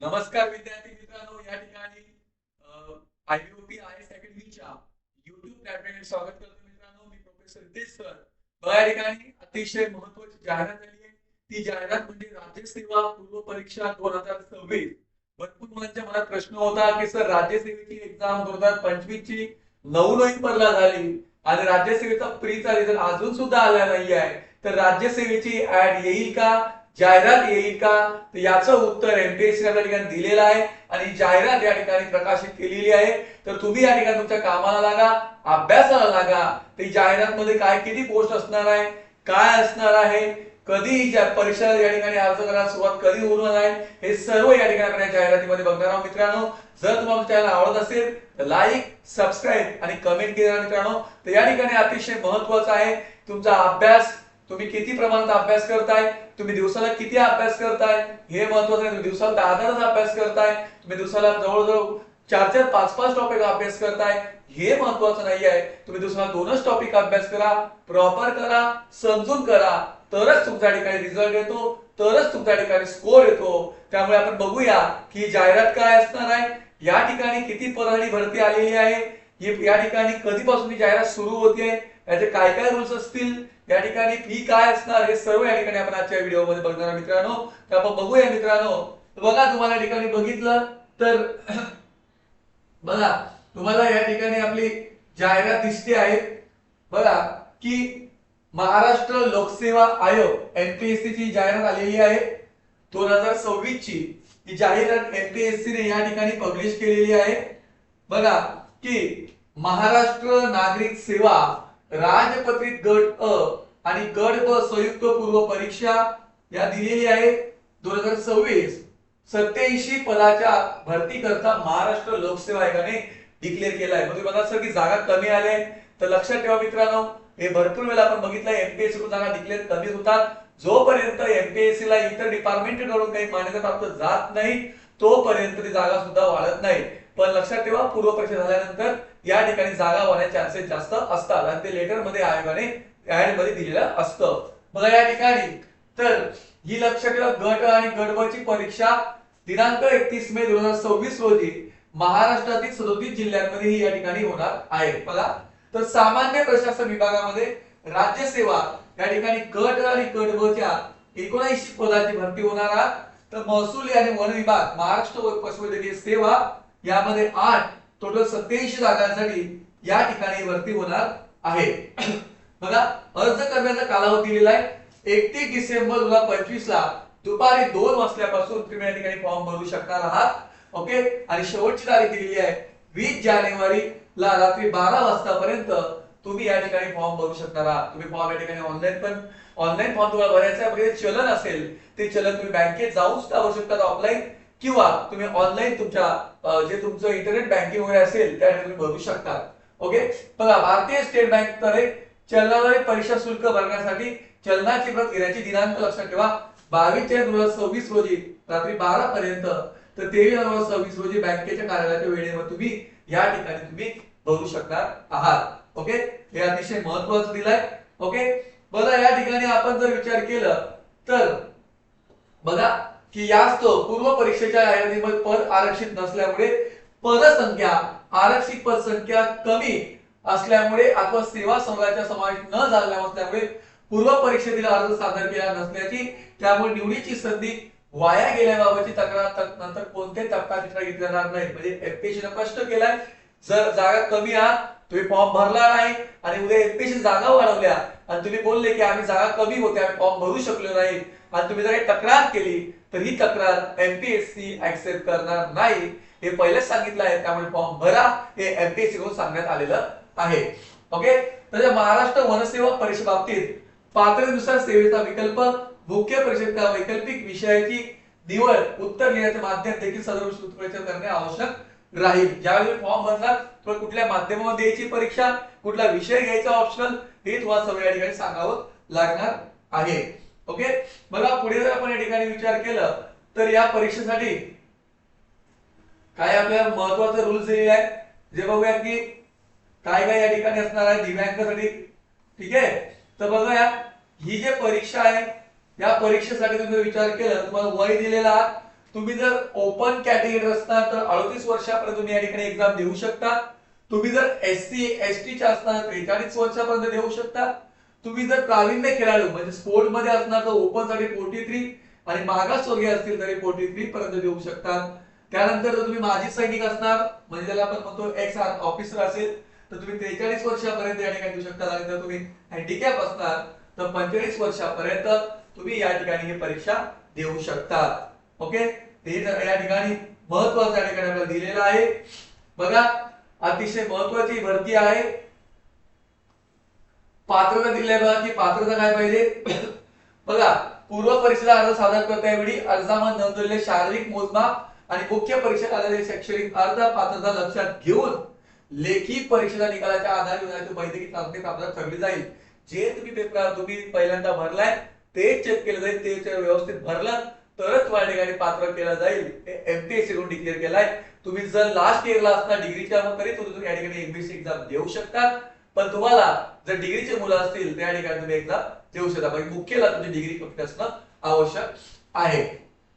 नमस्कार विद्यार्थी मित्रांनो, या ठिकाणी आयबीओपी आय एस अकॅडमीच्या युट्यूब प्लॅटफॉर्मवर स्वागत करतो मित्रांनो. मी प्रोफेसर रितेश सर. या ठिकाणी अतिशय महत्त्वाची जाहिरात झाली आहे. ती जाहिरात म्हणजे राज्य सेवा पूर्व परीक्षा 2026. भरपूर मुलांच्या मनात प्रश्न होता की सर, राज्यसेवेची एक्झाम 2025 ची 9 नोव्हेंबरला झाली आणि राज्यसेवेचा प्रीचा रिझल्ट अजून सुद्धा आला नाही आहे. तर राज्यसेवेची ऍड येईल का, जाहिरात येईल का? तर याचं उत्तर एमपीएससी या ठिकाणी दिलेलं आहे आणि जाहिरात या ठिकाणी प्रकाशित केलेली आहे. तर तुम्ही या ठिकाणी तुमच्या कामाला लागा, अभ्यासाला लागा. ती जाहिरात मध्ये काय, किती पोस्ट असणार आहे, काय असणार आहे, कधी परीक्षा या ठिकाणी अर्ज करायला सुरुवात कधी होणार आहे, हे सर्व या ठिकाणी आपण या जाहिरातीमध्ये बघणार आहोत मित्रांनो. जर तुम्हाला चॅनल आवडत असेल तर लाईक, सबस्क्राईब आणि कमेंट करा मित्रांनो. तर या ठिकाणी अतिशय महत्त्वाचं आहे तुमचा अभ्यास. तुम्ही किती प्रमाणात अभ्यास करताय, तुम्ही दिवसाला किती अभ्यास करताय हे महत्त्वाचं आहे. तुम्ही दिवसाला 10 तास अभ्यास करताय, तुम्ही दिवसाला जवळजवळ 4-4, 5-5 टॉपिक अभ्यास करताय हे महत्त्वाचं नाही आहे. तुम्ही दिवसाला 2च टॉपिक अभ्यास करा, प्रॉपर करा, समजून करा, तरच तुमच्या ठिकाणी रिझल्ट येतो, तरच तुमच्या ठिकाणी स्कोर येतो. त्यामुळे आपण बघूया की जाहिरात काय असणार आहे, या ठिकाणी किती पदाची भरती आलेली आहे, या ठिकाणी कधीपासून जाहिरात सुरू होते, याचे काय काय रूल्स असतील, या ठिकाणी फी काय असणार, हे सर्व या ठिकाणी आपण आजच्या व्हिडिओ मध्ये बघणार मित्रांनो. तर आपण बघूया मित्रांनो. बघा, तुम्हाला या ठिकाणी बघितलं तर बघा, तुम्हाला या ठिकाणी आपली जाहिरात दिसते आहे. बघा की महाराष्ट्र लोकसेवा आयोग एमपीएससी ची जाहिरात आलेली आहे 2026 ची. ही जाहिरात एमपीएससी ने या ठिकाणी पब्लिश केलेली आहे. बघा की महाराष्ट्र नागरिक सेवा राजपत्रित गट अ आणि गट ब संयुक्त पूर्व परीक्षा या दिलेली आहे 2026. 87 पदाच्या भरती करता महाराष्ट्र लोकसेवा आयोगाने डिक्लेअर केला आहे. म्हणजे बघा सर की जागा कमी आल्या, तर लक्षात ठेवा मित्रांनो, हे भरपूर वेळा आपण बघितलं एमपीएससी कडून जागा डिक्लेअर कमी होतात. जोपर्यंत एमपीएससी ला इतर डिपार्टमेंट कडून काही मान्यता प्राप्त जात नाही तोपर्यंत ती जागा सुद्धा वाढत नाही. पण लक्षात ठेवा, पूर्व परीक्षा झाल्यानंतर या ठिकाणी जागा वाढण्याचे चान्सेस जास्त असतात आणि ते लेटर मध्ये आयोगाने ऍड मध्ये दिलेलं असतं. बघा या ठिकाणी तर ही लक्षात ठेवा, गट आणि गट ब ची परीक्षा दिनांक 31 मे 2026 रोजी महाराष्ट्रातील 37 जिल्ह्यांमध्ये ही या ठिकाणी होणार आहे. बघा, तर सामान्य प्रशासन विभागामध्ये राज्यसेवा या ठिकाणी गट आणि गट ब च्या 79 पदाची भरती होणार आहे. तर महसूल आणि वन विभाग महाराष्ट्र पशुवैद्यकीय सेवा यामध्ये 8 टोटल 87 जागांसाठी या ठिकाणी भरती होणार आहे. बघा, अर्ज करण्याचा कालावधी दिलेला आहे 31 डिसेंबर 2025 ला दुपारी 2 वाजल्यापासून तुम्ही या ठिकाणी फॉर्म भरू शकणार आहात. ओके, आणि शेवटची तारीख दिलेली आहे 20 जानेवारी ला रात्री 12 वाजतापर्यंत तुम्ही या ठिकाणी फॉर्म भरू शकणार आहात. तुम्ही फॉर्म या ठिकाणी ऑनलाईन फॉर्म तुम्हाला भरायचा आहे. म्हणजे चलन असेल ते चलन तुम्ही बँकेत जाऊन सुद्धा भरू शकता ऑफलाईन, किंवा तुम्ही ऑनलाईन तुमच्या जे तुमचं इंटरनेट बँकिंग वगैरे असेल त्या तुम्ही भरू शकता. ओके, बघा, भारतीय स्टेट बँक तर्फे चलनाद्वारे परीक्षा शुल्क भरण्यासाठी चलनाची प्रत घेण्याची दिनांक लक्षात ठेवा 22/6/2026 रोजी रात्री 12 पर्यंत. तर 23/6/2026 रोजी बँकेच्या कार्यालयाच्या वेळेवर तुम्ही या ठिकाणी तुम्ही भरू शकणार आहात. ओके, हे अतिशय महत्त्वाचं दिलंय. ओके, बघा या ठिकाणी आपण जर विचार केलं तर बघा की यास्त पूर्व परीक्षेच्या यादीमध्ये पद आरक्षित नसल्यामुळे पदसंख्या आरक्षित पदसंख्या कमी असल्यामुळे अथवा सेवा संघाचा समावेश न झालेला असल्यामुळे पूर्व परीक्षेतील अर्ज सादर केला नसल्याची, त्यामुळे निवडीची संधी वाया गेल्याबाबतची तक्रार नंतर कोणते तक्रार घेतली जाणार नाही. म्हणजे एमपीएससी ने स्पष्ट केलाय, जर जागा कमी आहात, तुम्ही फॉर्म भरला नाही आणि उद्या एमपीएससी जागा वाढवल्या आणि तुम्ही बोलले की आम्ही जागा कमी होते, आम्ही फॉर्म भरू शकलो नाही आणि तुम्ही जर तक्रार केली तर ही तक्रार एमपीएससी ऍक्सेप्ट करणार नाही, हे पहिलेच सांगितलं आहे. त्यामुळे फॉर्म भरा, हे एमपीएससी कडून सांगण्यात आलेलं आहे. ओके, तर महाराष्ट्र वनसेवा परीक्षे बाबतीत पात्रतेनुसार सेवेचा विकल्प, मुख्य परीक्षेच्या वैकल्पिक विषयाची निवड, उत्तर लिहिण्याचे माध्यम देखील सदर परीक्षा करणे आवश्यक राहील. ज्यावेळी फॉर्म भरणार तर कुठल्या माध्यमामध्ये द्यायची परीक्षा, कुठला विषय घ्यायचा ऑप्शनल, हे तुम्हाला सगळं या ठिकाणी सांगावं लागणार आहे. ओके, बघा पुढे जर आपण या ठिकाणी विचार केला तर या परीक्षेसाठी काय आपल्या महत्त्वाचे रूल्स दिलेले आहेत, जे बघूया की काय काय या ठिकाणी असणार आहे दिव्यांगासाठी. ठीक आहे, तर बघा ही जे परीक्षा आहे या परीक्षेसाठी तुम्ही विचार केला, तुम्हाला वय दिलेला तुम्ही जर ओपन कॅटेगरी असणार तर 38 वर्षापर्यंत तुम्ही या ठिकाणी एक्झाम देऊ शकता. तुम्ही जर SC ST चे असणार 43 वर्षापर्यंत देऊ शकता. तुम्ही जर प्रावीण्य खेळाडू म्हणजे स्पोर्ट मध्ये असणार तर ओपन साठी 43 आणि मागासवर्गीय असतील तरी 43 पर्यंत देऊ शकता. त्यानंतर जर तुम्ही माजी सैनिक असणार म्हणजे त्याला आपण म्हणतो एक्स ऑफिसर असेल तर तुम्ही 43 वर्षापर्यंत या ठिकाणी देऊ शकता. आणि जर तुम्ही हँडिकॅप असणार तर 45 वर्षापर्यंत तुम्ही या ठिकाणी ही परीक्षा देऊ शकता. ओके, ते या ठिकाणी महत्त्वाचं या ठिकाणी आपल्याला दिलेलं आहे. बघा, अतिशय महत्त्वाची भरती आहे. पात्रता दिली आहे बघा की पात्रता काय पाहिजे. बघा, पूर्व परीक्षेला अर्ज सादर करण्यावेळी अर्जामध्ये नोंदवलेले शारीरिक मोजमाप आणि मुख्य परीक्षेत आलेले शैक्षणिक अर्ज पात्रता लक्षात घेऊन लेखी परीक्षेच्या निकालाच्या आधारे वैद्यकीय चाचणी आपल्याला ठरली जाईल. जे तुम्ही पेपर तुम्ही पहिल्यांदा भरलाय ते चेक केलं जाईल. ते व्यवस्थित भरलं तरच तुम्हाला ठिकाणी पात्र केलं जाईल. MPSC कडून डिक्लेअर केलाय. तुम्ही जर लास्ट इयरला असता डिग्रीच्या मग तरी तुम्ही या ठिकाणी MPSC एक्झाम देऊ शकता. पण तुम्हाला जर डिग्रीचे मुलं असतील त्या ठिकाणी तुम्ही एक्झाम देऊ शकता. म्हणजे मुख्यला तुमची डिग्री कंप्लीट असणं आवश्यक आहे.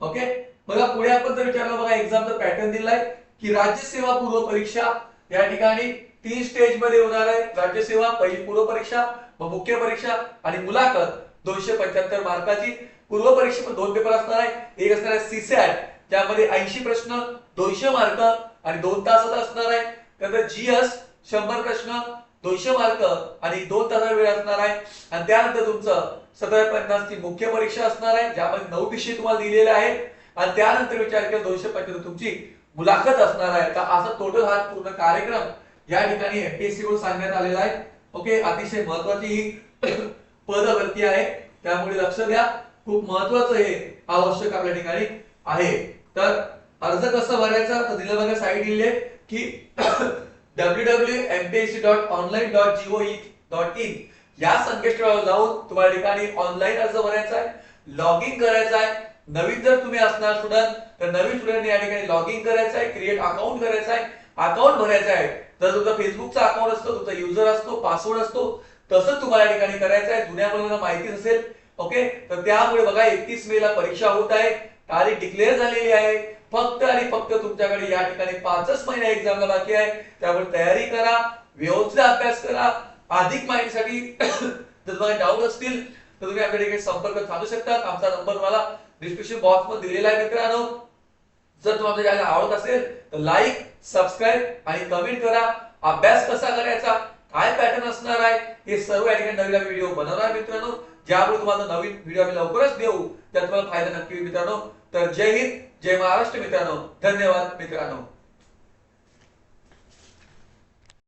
ओके, बघा पुढे आपण जर विचारलं बघा एक्झामचा पॅटर्न दिलाय की राज्यसेवा पूर्व परीक्षा या ठिकाणी 3 स्टेज मध्ये होणार आहे. राज्यसेवा पहिली पूर्व परीक्षा, मग मुख्य परीक्षा आणि मुलाखत 275 मार्काची. पूर्व परीक्षेमध्ये 2 पेपर असणार आहे. एक असणार आहे CSAT ज्यामध्ये 80 प्रश्न 200 मार्क आणि 2 तासाचा असणार आहे. त्यानंतर GS 100 प्रश्न 200 मार्क आणि 2 तासाचा वेळ असणार आहे. आणि त्यानंतर तुमचं 1750 ची मुख्य परीक्षा असणार आहे ज्यामध्ये 9 विषय तुम्हाला दिलेले आहेत. आणि त्यानंतर विचार केला 275 तुमची मुलाखत असणार आहे. तर असा टोटल हा पूर्ण कार्यक्रम या ठिकाणी MPSC कडून सांगण्यात आलेला आहे. ओके, अतिशय महत्त्वाची ही पद भरती आहे त्यामुळे लक्ष द्या. खूप महत्त्वाचं हे आवश्यक आपल्या ठिकाणी आहे. तर अर्ज कसं भरायचा तर दिलं बघा साइट दिली आहे की www.mpsc.online.gov.in या संकेतस्थळावर जाऊन तुम्हाला ठिकाणी ऑनलाईन अर्ज भरायचा आहे. लॉग इन करायचा आहे. नवीन जर तुम्ही असणार स्टुडंट तर नवीन स्टुडंट या ठिकाणी लॉग इन करायचं आहे. क्रिएट अकाउंट करायचं आहे. अकाउंट भरायचं आहे. जर तुमचा फेसबुकचा अकाउंट असतो तुमचा युजर असतो पासवर्ड असतो तसं तुम्हाला या ठिकाणी करायचं आहे. जुन्या मुलांना माहिती असेल. ओके, तर त्यामुळे बघा 31 मे ला परीक्षा होत आहे. तारीख डिक्लेअर झालेली आहे. फक्त आणि फक्त तुमच्याकडे या ठिकाणी 5च महिने एक्झामला बाकी आहे. त्यामुळे तयारी करा, व्यवस्थित अभ्यास करा. अधिक माहितीसाठी जर तुम्हाला डाऊट असतील तर तुम्ही आपल्या ठिकाणी संपर्क साधू शकता. आमचा नंबर मला डिस्क्रिप्शन बॉक्स मध्ये दिलेला आहे मित्रांनो. जर तुम्हाला चॅनल आवडत असेल तर लाईक, सबस्क्राइब आणि कमेंट करा. अभ्यास कसा करायचा, काय पॅटर्न असणार आहे हे सर्व या ठिकाणी नवीन व्हिडिओ बनवणार मित्रांनो. ज्यामुळे तुम्हाला नवीन व्हिडिओ आम्ही लवकरच देऊ त्यात तुम्हाला फायदा नक्की मित्रांनो. तर जय हिंद, जय महाराष्ट्र मित्रांनो. धन्यवाद मित्रांनो.